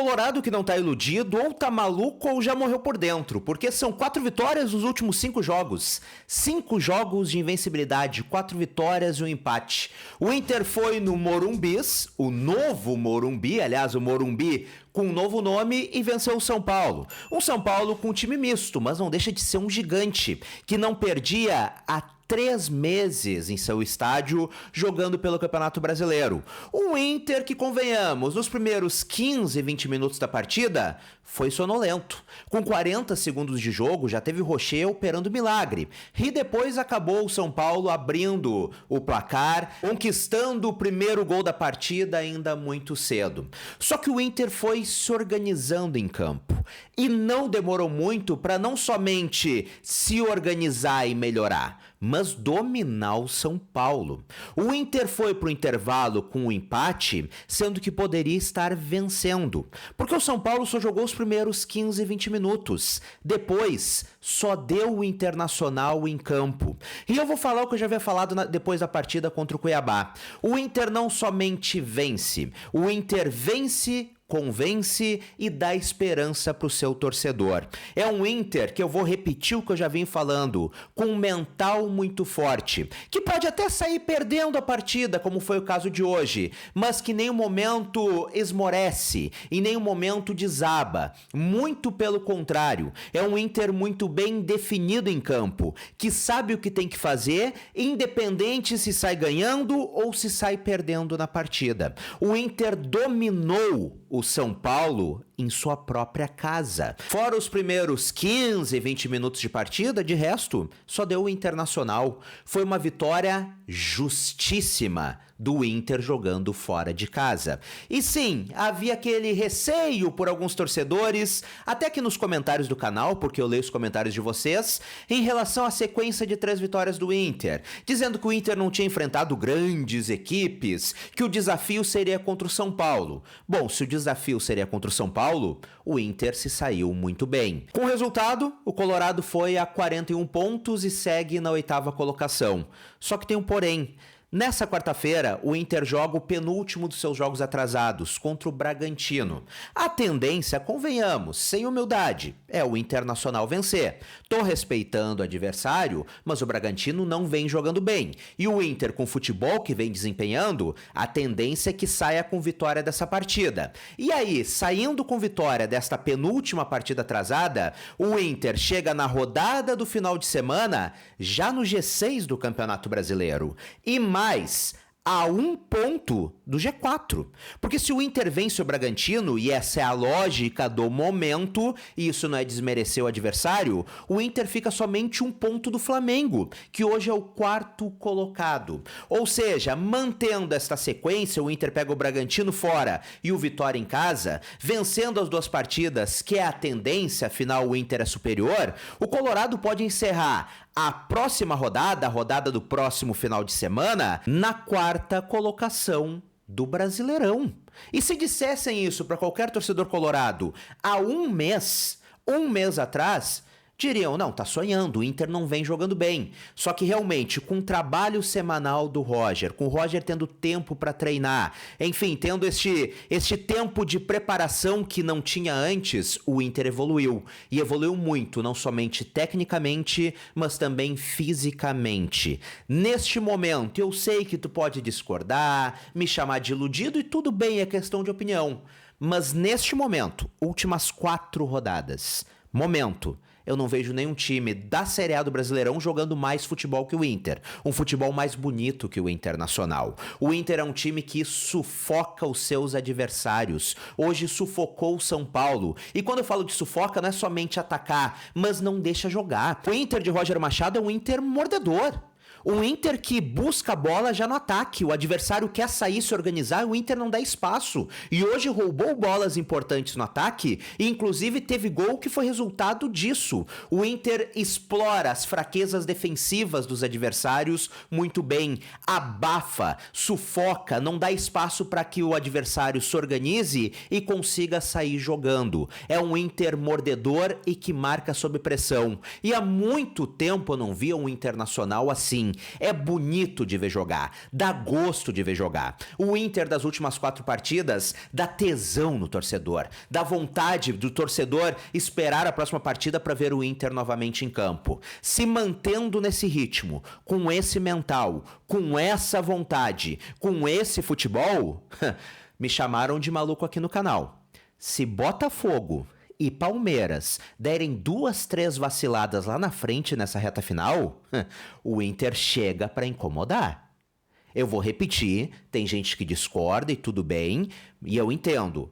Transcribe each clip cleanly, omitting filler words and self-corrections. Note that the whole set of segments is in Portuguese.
Colorado que não tá iludido, ou tá maluco ou já morreu por dentro, porque são 4 vitórias nos últimos 5 jogos. 5 jogos de invencibilidade, 4 vitórias e um empate. O Inter foi no Morumbis, o novo Morumbi, aliás, o Morumbi com um novo nome, e venceu o São Paulo. Um São Paulo com um time misto, mas não deixa de ser um gigante, que não perdia há 3 meses em seu estádio jogando pelo Campeonato Brasileiro. O Inter que, convenhamos, nos primeiros 15, 20 minutos da partida foi sonolento. Com 40 segundos de jogo já teve o Rocher operando milagre. E depois acabou o São Paulo abrindo o placar, conquistando o primeiro gol da partida ainda muito cedo. Só que o Inter foi se organizando em campo. E não demorou muito para não somente se organizar e melhorar, mas dominar o São Paulo. O Inter foi para o intervalo com um empate, sendo que poderia estar vencendo, porque o São Paulo só jogou os primeiros 15, 20 minutos. Depois, só deu o Internacional em campo. E eu vou falar o que eu já havia falado depois da partida contra o Cuiabá. O Inter não somente vence, o Inter vence, convence e dá esperança para o seu torcedor. É um Inter que eu vou repetir o que eu já vim falando, com um mental muito forte, que pode até sair perdendo a partida, como foi o caso de hoje, mas que em nenhum momento esmorece, em nenhum momento desaba. Muito pelo contrário, é um Inter muito bem definido em campo, que sabe o que tem que fazer, independente se sai ganhando ou se sai perdendo na partida. O Inter dominou o São Paulo em sua própria casa. Fora os primeiros 15, 20 minutos de partida, de resto, só deu o Internacional. Foi uma vitória justíssima do Inter jogando fora de casa. E sim, havia aquele receio por alguns torcedores, até que nos comentários do canal, porque eu leio os comentários de vocês, em relação à sequência de 3 vitórias do Inter, dizendo que o Inter não tinha enfrentado grandes equipes, que o desafio seria contra o São Paulo. Bom, se o desafio seria contra o São Paulo, o Inter se saiu muito bem. Com o resultado, o Colorado foi a 41 pontos e segue na 8ª colocação. Só que tem um porém. Nessa quarta-feira, o Inter joga o penúltimo dos seus jogos atrasados contra o Bragantino. A tendência, convenhamos, sem humildade, é o Internacional vencer. Tô respeitando o adversário, mas o Bragantino não vem jogando bem. E o Inter, com o futebol que vem desempenhando, a tendência é que saia com vitória dessa partida. E aí, saindo com vitória desta penúltima partida atrasada, o Inter chega na rodada do final de semana já no G6 do Campeonato Brasileiro. E mais, a 1 ponto do G4. Porque se o Inter vence o Bragantino, e essa é a lógica do momento, e isso não é desmerecer o adversário, o Inter fica somente 1 ponto do Flamengo, que hoje é o 4º colocado. Ou seja, mantendo esta sequência, o Inter pega o Bragantino fora e o Vitória em casa, vencendo as 2 partidas, que é a tendência, afinal o Inter é superior, o Colorado pode encerrar a próxima rodada, a rodada do próximo final de semana, na 4ª colocação do Brasileirão. E se dissessem isso para qualquer torcedor colorado há um mês atrás, diriam, não, tá sonhando, o Inter não vem jogando bem. Só que realmente, com o trabalho semanal do Roger, com o Roger tendo tempo para treinar, enfim, tendo este tempo de preparação que não tinha antes, o Inter evoluiu. E evoluiu muito, não somente tecnicamente, mas também fisicamente. Neste momento, eu sei que tu pode discordar, me chamar de iludido e tudo bem, é questão de opinião. Mas neste momento, últimas 4 rodadas, eu não vejo nenhum time da Série A do Brasileirão jogando mais futebol que o Inter. Um futebol mais bonito que o Internacional. O Inter é um time que sufoca os seus adversários. Hoje sufocou o São Paulo. E quando eu falo de sufoca, não é somente atacar, mas não deixa jogar. O Inter de Roger Machado é um Inter mordedor. Um Inter que busca a bola já no ataque, o adversário quer sair, se organizar, o Inter não dá espaço. E hoje roubou bolas importantes no ataque e inclusive teve gol que foi resultado disso. O Inter explora as fraquezas defensivas dos adversários muito bem, abafa, sufoca, não dá espaço para que o adversário se organize e consiga sair jogando. É um Inter mordedor e que marca sob pressão. E há muito tempo eu não via um Internacional assim. assim, é bonito de ver jogar, dá gosto de ver jogar. O Inter das últimas 4 partidas dá tesão no torcedor, dá vontade do torcedor esperar a próxima partida para ver o Inter novamente em campo. Se mantendo nesse ritmo, com esse mental, com essa vontade, com esse futebol, me chamaram de maluco aqui no canal. Se Botafogo e Palmeiras derem 2, 3 vaciladas lá na frente nessa reta final, o Inter chega para incomodar. Eu vou repetir, tem gente que discorda e tudo bem, e eu entendo.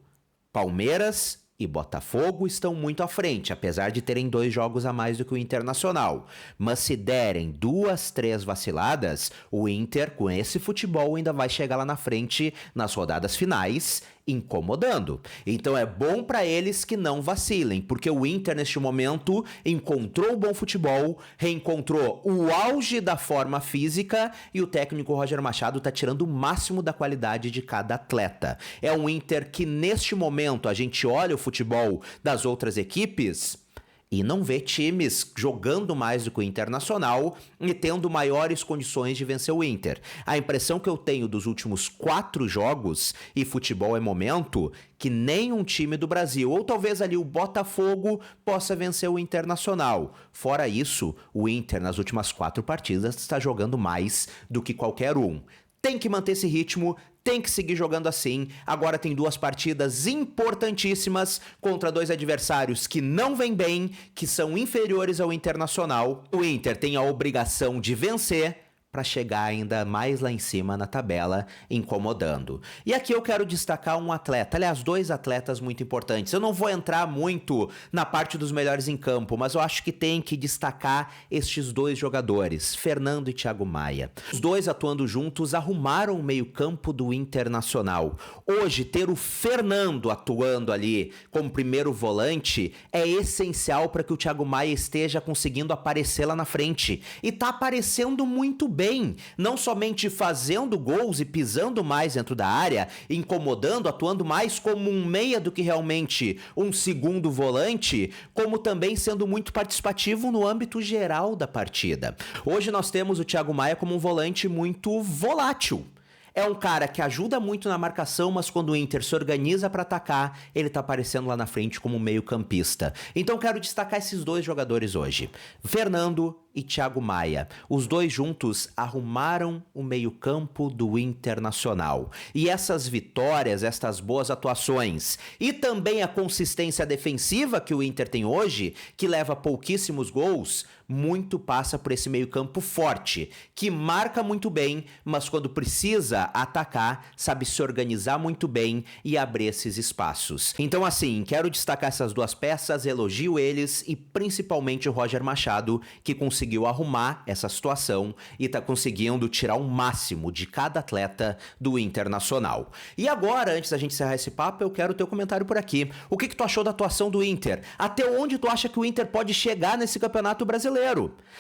Palmeiras e Botafogo estão muito à frente, apesar de terem 2 jogos a mais do que o Internacional. Mas se derem 2, 3 vaciladas, o Inter, com esse futebol, ainda vai chegar lá na frente nas rodadas finais, incomodando. Então é bom para eles que não vacilem, porque o Inter neste momento encontrou o bom futebol, reencontrou o auge da forma física e o técnico Roger Machado tá tirando o máximo da qualidade de cada atleta. É um Inter que neste momento a gente olha o futebol das outras equipes e não vê times jogando mais do que o Internacional e tendo maiores condições de vencer o Inter. A impressão que eu tenho dos últimos 4 jogos, e futebol é momento, que nenhum time do Brasil, ou talvez ali o Botafogo, possa vencer o Internacional. Fora isso, o Inter nas últimas 4 partidas está jogando mais do que qualquer um. Tem que manter esse ritmo, tem que seguir jogando assim. Agora tem 2 partidas importantíssimas contra 2 adversários que não vêm bem, que são inferiores ao Internacional. O Inter tem a obrigação de vencer para chegar ainda mais lá em cima na tabela, incomodando. E aqui eu quero destacar um atleta, aliás, 2 atletas muito importantes. Eu não vou entrar muito na parte dos melhores em campo, mas eu acho que tem que destacar estes 2 jogadores, Fernando e Thiago Maia. Os 2 atuando juntos arrumaram o meio-campo do Internacional. Hoje, ter o Fernando atuando ali como primeiro volante é essencial para que o Thiago Maia esteja conseguindo aparecer lá na frente. E tá aparecendo muito bem, não somente fazendo gols e pisando mais dentro da área, incomodando, atuando mais como um meia do que realmente um segundo volante, como também sendo muito participativo no âmbito geral da partida. Hoje nós temos o Thiago Maia como um volante muito volátil. É um cara que ajuda muito na marcação, mas quando o Inter se organiza para atacar, ele tá aparecendo lá na frente como meio-campista. Então quero destacar esses 2 jogadores hoje, Fernando e Thiago Maia. Os 2 juntos arrumaram o meio-campo do Internacional. E essas vitórias, estas boas atuações e também a consistência defensiva que o Inter tem hoje, que leva pouquíssimos gols, muito passa por esse meio-campo forte, que marca muito bem, mas quando precisa atacar, sabe se organizar muito bem e abrir esses espaços. Então assim, quero destacar essas 2 peças, elogio eles e principalmente o Roger Machado, que conseguiu arrumar essa situação e tá conseguindo tirar o máximo de cada atleta do Internacional. E agora, antes da gente encerrar esse papo, eu quero o teu comentário por aqui. O que tu achou da atuação do Inter? Até onde tu acha que o Inter pode chegar nesse Campeonato Brasileiro?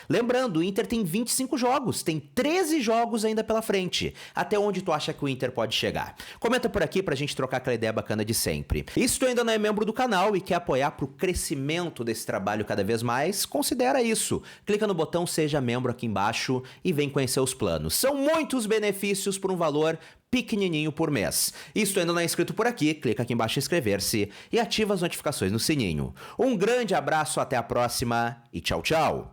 Lembrando, o Inter tem 25 jogos, tem 13 jogos ainda pela frente. Até onde tu acha que o Inter pode chegar? Comenta por aqui pra gente trocar aquela ideia bacana de sempre. E se tu ainda não é membro do canal e quer apoiar pro crescimento desse trabalho cada vez mais, considera isso. Clica no botão Seja Membro aqui embaixo e vem conhecer os planos. São muitos benefícios por um valor pequenininho por mês. E se tu ainda não é inscrito por aqui, clica aqui embaixo em inscrever-se e ativa as notificações no sininho. Um grande abraço, até a próxima e tchau, tchau!